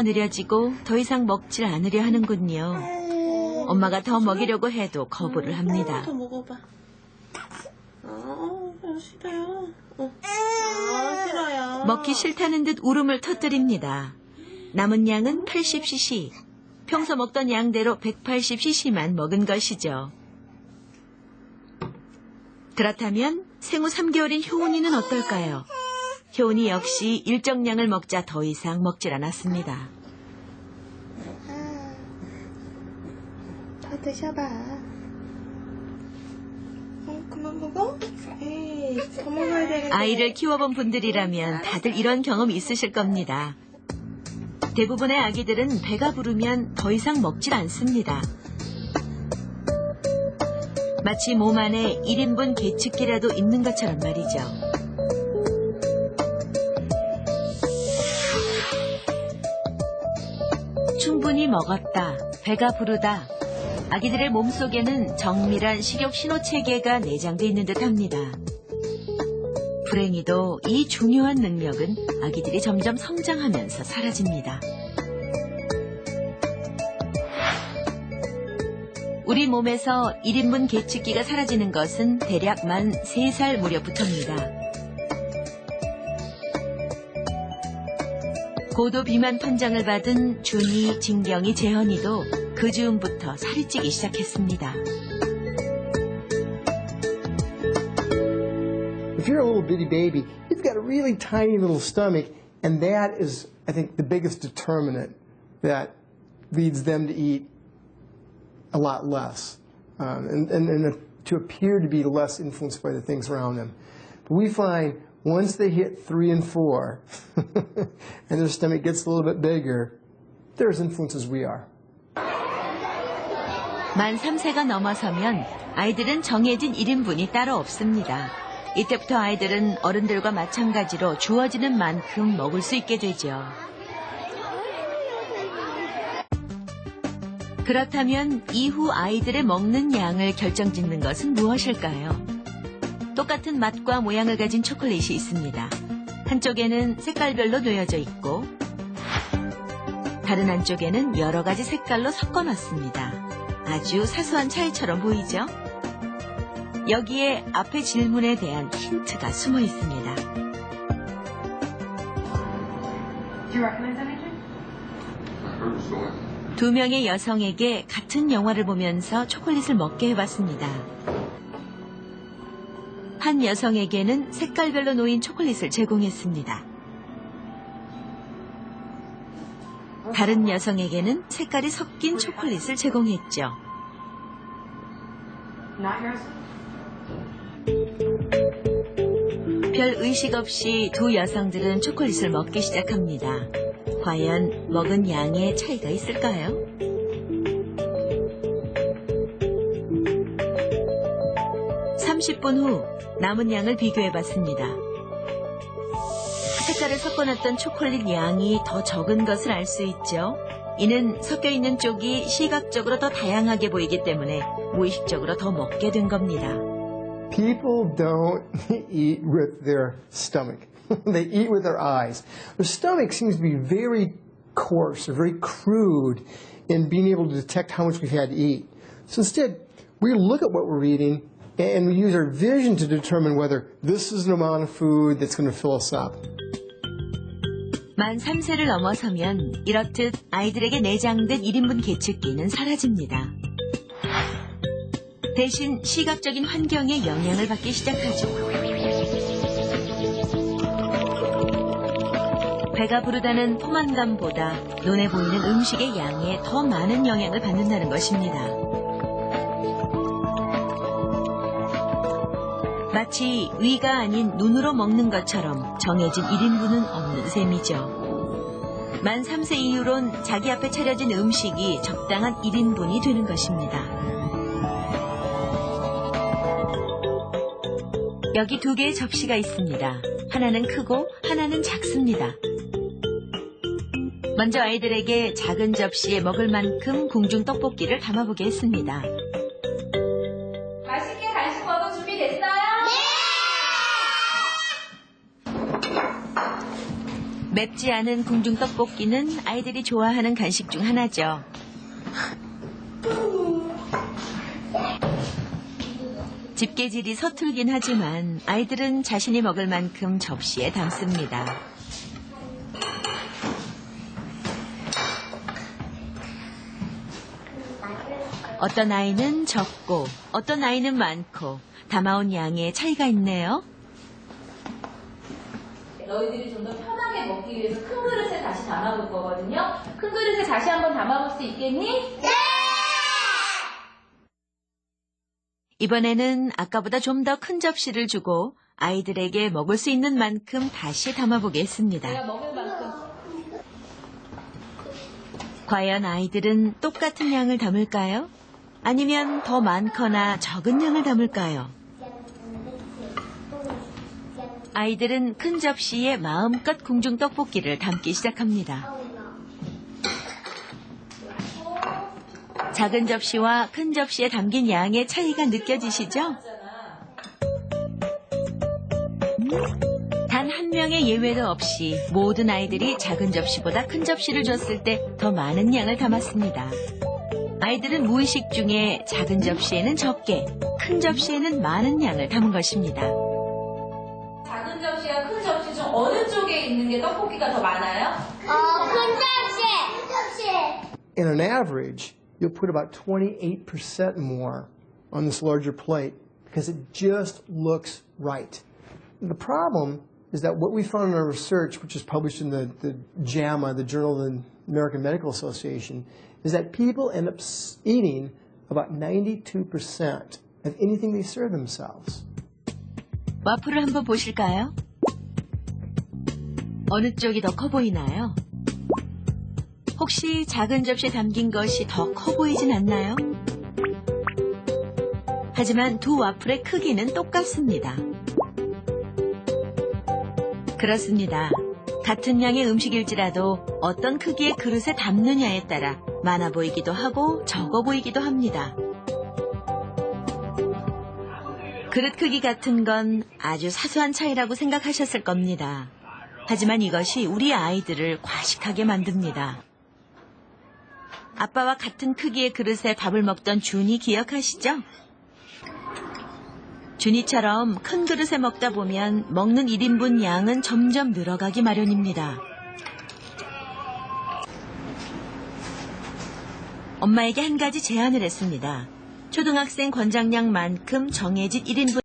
느려지고 더 이상 먹질 않으려 하는군요. 엄마가 더 먹이려고 해도 거부를 합니다. 더 먹어봐. 싫어요. 싫어요. 먹기 싫다는 듯 울음을 터뜨립니다. 남은 양은 80cc. 평소 먹던 양대로 180cc만 먹은 것이죠. 그렇다면 생후 3개월인 효은이는 어떨까요? 효은이 역시 일정량을 먹자 더 이상 먹질 않았습니다. 더 드셔봐. 그만 먹어? 에이, 더 먹어야 되는데. 아이를 키워본 분들이라면 다들 이런 경험 있으실 겁니다. 대부분의 아기들은 배가 부르면 더 이상 먹질 않습니다. 마치 몸 안에 1인분 계측기라도 있는 것처럼 말이죠. 충분히 먹었다, 배가 부르다. 아기들의 몸속에는 정밀한 식욕 신호체계가 내장돼 있는 듯합니다. 불행히도 이 중요한 능력은 아기들이 점점 성장하면서 사라집니다. 우리 몸에서 1인분 계측기가 사라지는 것은 대략 만 3살 무렵부터입니다. 고도 비만 판정을 받은 준이, 진경이, 재현이도 그 즈음부터 살이 찌기 시작했습니다. If you're a little bitty baby, you've got a really tiny little stomach, and that is, I think, the biggest determinant that leads them to eat a lot less, and to appear to be less influenced by the things around them. But we find once they hit 3 and 4, and their stomach gets a little bit bigger, they're as influenced as we are. 만 3세가 넘어서면 아이들은 정해진 1인분이 따로 없습니다. 이때부터 아이들은 어른들과 마찬가지로 주어지는 만큼 먹을 수 있게 되죠. 그렇다면 이후 아이들의 먹는 양을 결정짓는 것은 무엇일까요? 똑같은 맛과 모양을 가진 초콜릿이 있습니다. 한쪽에는 색깔별로 놓여져 있고 다른 한쪽에는 여러 가지 색깔로 섞어놨습니다. 아주 사소한 차이처럼 보이죠? 여기에 앞의 질문에 대한 힌트가 숨어 있습니다. 두 명의 여성에게 같은 영화를 보면서 초콜릿을 먹게 해봤습니다. 한 여성에게는 색깔별로 놓인 초콜릿을 제공했습니다. 다른 여성에게는 색깔이 섞인 초콜릿을 제공했죠. 별 의식 없이 두 여성들은 초콜릿을 먹기 시작합니다. 과연 먹은 양에 차이가 있을까요? (30분) 후 남은 양을 비교해봤습니다. 색깔을 섞어놨던 초콜릿 양이 더 적은 것을 알 수 있죠. 이는 섞여있는 쪽이 시각적으로 더 다양하게 보이기 때문에 무의식적으로 더 먹게 된 겁니다. People don't eat with their stomach. They eat with their eyes. Their stomach seems to be very coarse or very crude in being able to detect how much we've had to eat. So instead, we look at what we're eating and we use our vision to determine whether this is an amount of food that's going to fill us up. 만 3세를 넘어서면 이렇듯 아이들에게 내장된 1인분 계측기는 사라집니다. 대신 시각적인 환경에 영향을 받기 시작하죠. 배가 부르다는 포만감보다 눈에 보이는 음식의 양에 더 많은 영향을 받는다는 것입니다. 마치 위가 아닌 눈으로 먹는 것처럼 정해진 1인분은 없는 셈이죠. 만 3세 이후론 자기 앞에 차려진 음식이 적당한 1인분이 되는 것입니다. 여기 2개의 접시가 있습니다. 하나는 크고 하나는 작습니다. 먼저 아이들에게 작은 접시에 먹을 만큼 궁중 떡볶이를 담아보게 했습니다. 맛있게 간식 먹을 준비 됐어요? 맵지 않은 궁중떡볶이는 아이들이 좋아하는 간식 중 하나죠. 집게질이 서툴긴 하지만 아이들은 자신이 먹을 만큼 접시에 담습니다. 어떤 아이는 적고 어떤 아이는 많고 담아온 양에 차이가 있네요. 너희들이 좀 더 편하게 먹기 위해서 큰 그릇에 다시 담아볼 거거든요. 큰 그릇에 다시 한번 담아볼 수 있겠니? 네! 이번에는 아까보다 좀 더 큰 접시를 주고 아이들에게 먹을 수 있는 만큼 다시 담아보겠습니다. 내가 먹을 만큼. 과연 아이들은 똑같은 양을 담을까요? 아니면 더 많거나 적은 양을 담을까요? 아이들은 큰 접시에 마음껏 궁중떡볶이를 담기 시작합니다. 작은 접시와 큰 접시에 담긴 양의 차이가 느껴지시죠? 단 한 명의 예외도 없이 모든 아이들이 작은 접시보다 큰 접시를 줬을 때 더 많은 양을 담았습니다. 아이들은 무의식 중에 작은 접시에는 적게, 큰 접시에는 많은 양을 담은 것입니다. 작은 접시와 큰 접시 중 어느 쪽에 있는 게 떡볶이가 더 많아요? 큰 접시! In an average, you'll put about 28% more on this larger plate because it just looks right. The problem is that what we found in our research, which is published in the JAMA, the Journal of the American Medical Association, is that people end up eating about 92% of anything they serve themselves. 와플을 한번 보실까요? 어느 쪽이 더 커 보이나요? 혹시 작은 접시에 담긴 것이 더 커 보이진 않나요? 하지만 두 와플의 크기는 똑같습니다. 그렇습니다. 같은 양의 음식일지라도 어떤 크기의 그릇에 담느냐에 따라 많아 보이기도 하고 적어 보이기도 합니다. 그릇 크기 같은 건 아주 사소한 차이라고 생각하셨을 겁니다. 하지만 이것이 우리 아이들을 과식하게 만듭니다. 아빠와 같은 크기의 그릇에 밥을 먹던 준이 기억하시죠? 준이처럼 큰 그릇에 먹다 보면 먹는 1인분 양은 점점 늘어가기 마련입니다. 엄마에게 한 가지 제안을 했습니다. 초등학생 권장량만큼 정해진 1인분